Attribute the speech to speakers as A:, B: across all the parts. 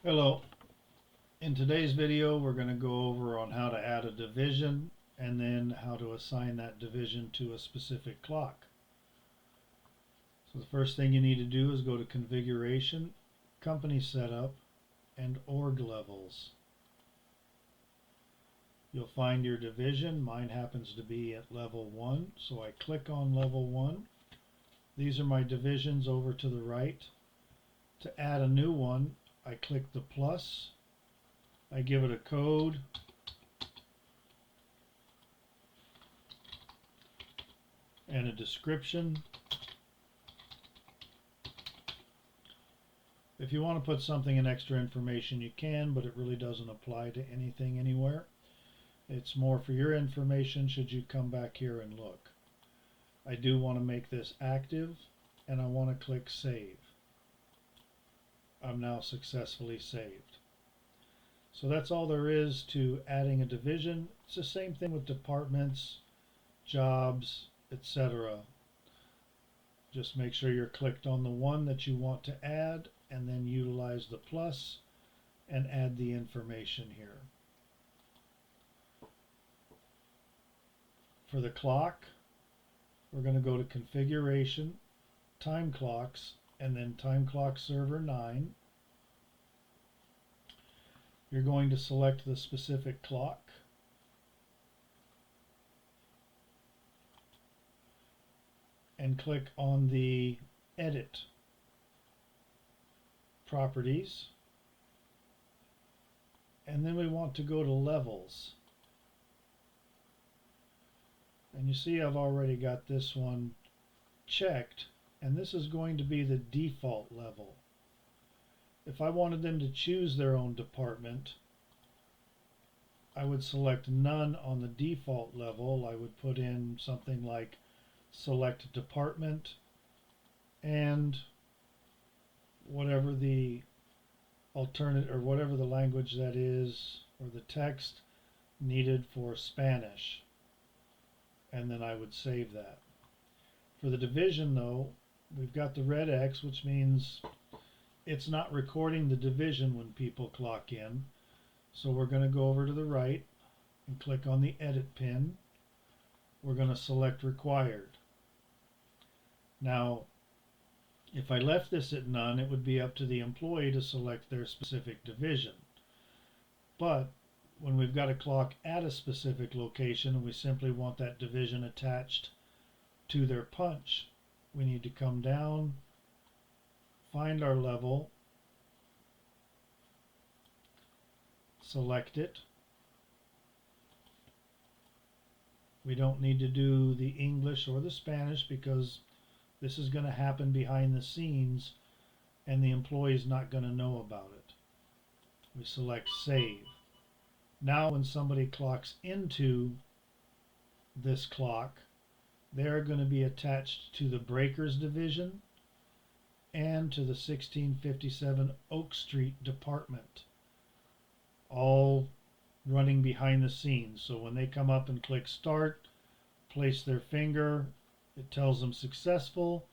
A: Hello. In today's video, we're going to go over on how to add a division and then how to assign that division to a specific clock. So the first thing you need to do is go to Configuration, Company Setup, and Org Levels. You'll find your division. Mine happens to be at level 1, so I click on level 1. These are my divisions over to the right. To add a new one, I click the plus. I give it a code, and a description. If you want to put something in extra information, you can, but it really doesn't apply to anything anywhere. It's more for your information should you come back here and look. I do want to make this active, and I want to click Save. I'm now successfully saved. So that's all there is to adding a division. It's the same thing with departments, jobs, etc. Just make sure you're clicked on the one that you want to add and then utilize the plus and add the information here. For the clock, we're going to go to Configuration, Time Clocks, and then Time Clock Server 9. You're going to select the specific clock. And click on the Edit Properties. And then we want to go to Levels. And you see I've already got this one checked, and this is going to be the default level. If I wanted them to choose their own department, I would select none on the default level. I would put in something like select department and whatever the alternate or whatever the language that is or the text needed for Spanish, and then I would save that. For the division though, we've got the red X, which means it's not recording the division when people clock in. So we're going to go over to the right and click on the edit pin. We're going to select required. Now, if I left this at none, it would be up to the employee to select their specific division. But when we've got a clock at a specific location and we simply want that division attached to their punch, we need to come down, find our level, select it. We don't need to do the English or the Spanish because this is going to happen behind the scenes and the employee is not going to know about it. We select Save. Now when somebody clocks into this clock, they're going to be attached to the Breakers Division and to the 1657 Oak Street Department, all running behind the scenes. So when they come up and click Start, place their finger, it tells them successful.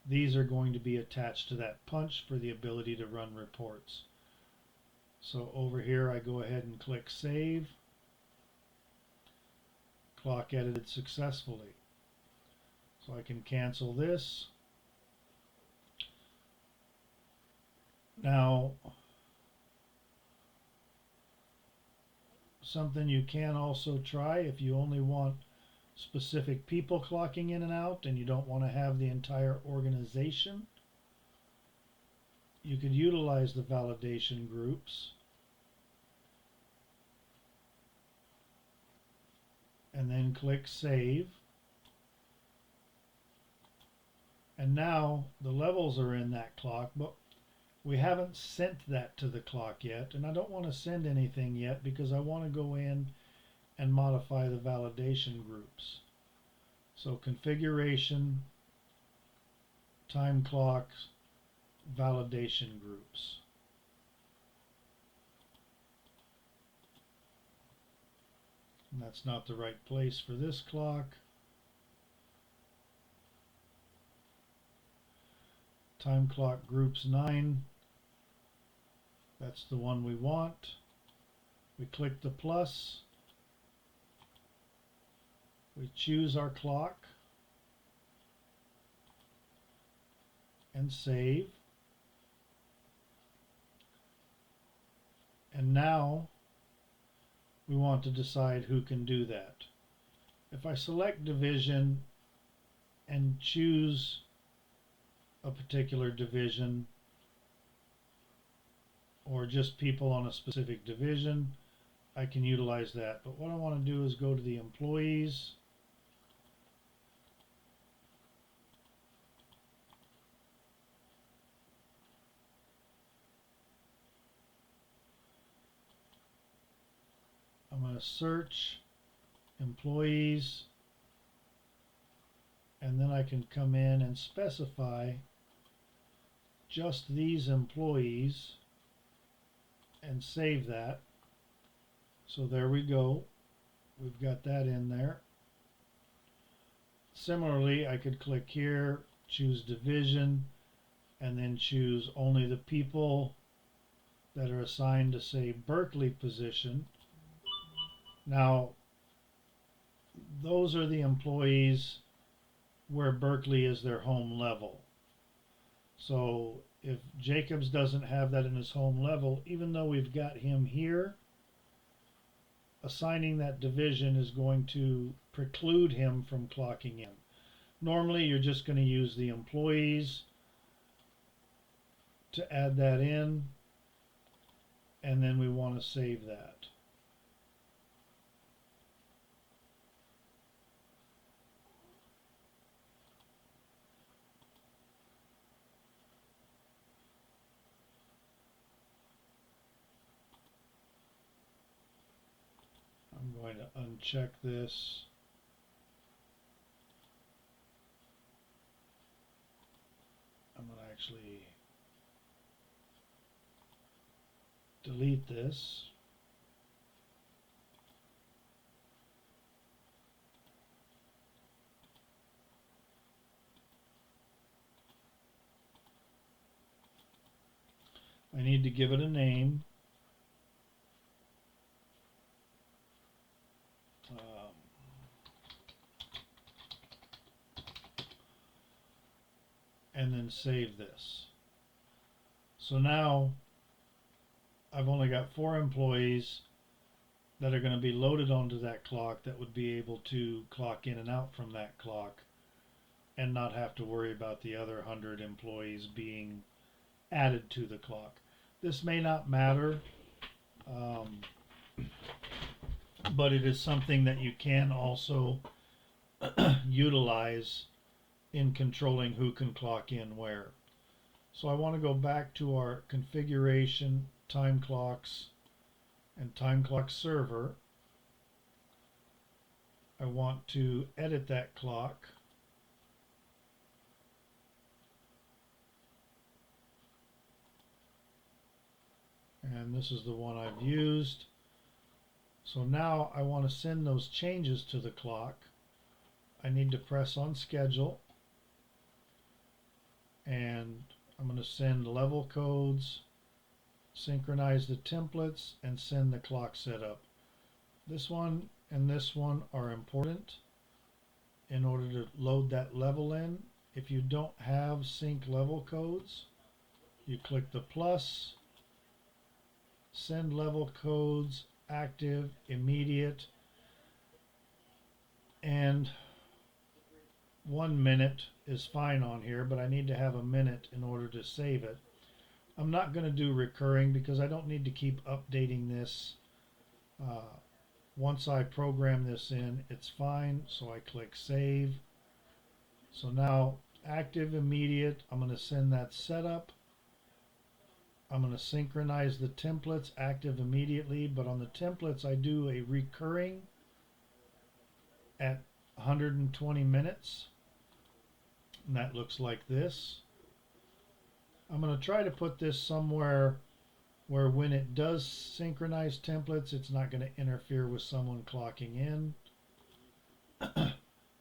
A: These are going to be attached to that punch for the ability to run reports. So over here I go ahead and click Save. Clock edited successfully. So I can cancel this. Now, something you can also try if you only want specific people clocking in and out and you don't want to have the entire organization, you could utilize the validation groups and then click Save. And now the levels are in that clock, but we haven't sent that to the clock yet, and I don't want to send anything yet because I want to go in and modify the validation groups. So configuration, time clocks, validation groups. And that's not the right place for this clock. Time clock groups 9 That's the one we want. We click the plus. We choose our clock and save. And now we want to decide who can do that. If I select division and choose a particular division or just people on a specific division, I can utilize that. But what I want to do is go to the employees. I'm going to search employees, and then I can come in and specify just these employees and save that. So there we go. We've got that in there. Similarly, I could click here, choose division, and then choose only the people that are assigned to, say, Berkeley position. Now, those are the employees where Berkeley is their home level. So if Jacobs doesn't have that in his home level, even though we've got him here, assigning that division is going to preclude him from clocking in. Normally, you're just going to use the employees to add that in, and then we want to save that. I'm going to uncheck this. I'm going to actually delete this. I need to give it a name. And then save this. So now I've only got 4 employees that are going to be loaded onto that clock that would be able to clock in and out from that clock and not have to worry about the other 100 employees being added to the clock. This may not matter, but it is something that you can also utilize in controlling who can clock in where. So I want to go back to our configuration, time clocks, and time clock server. I want to edit that clock. And this is the one I've used. So now I want to send those changes to the clock. I need to press on schedule, and I'm going to send level codes, synchronize the templates, and send the clock setup. This one and this one are important in order to load that level in. If you don't have sync level codes, you click the plus, send level codes, active, immediate, and 1 minute is fine on here, but I need to have a minute in order to save it. I'm not going to do recurring because I don't need to keep updating this. Once I program this in, it's fine, so I click save. So now active, immediate, I'm going to send that setup. I'm going to synchronize the templates active immediately, but on the templates I do a recurring at 120 minutes, and that looks like this. I'm going to try to put this somewhere where when it does synchronize templates, it's not going to interfere with someone clocking in. But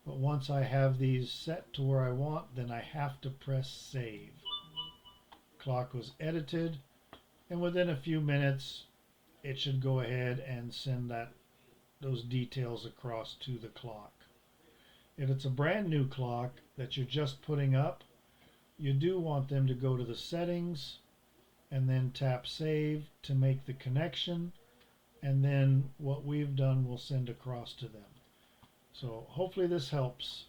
A: once I have these set to where I want, then I have to press save. Clock was edited. and within a few minutes it should go ahead and send those details across to the clock. If it's a brand new clock that you're just putting up, you do want them to go to the settings and then tap save to make the connection, and then what we've done will send across to them. So hopefully this helps.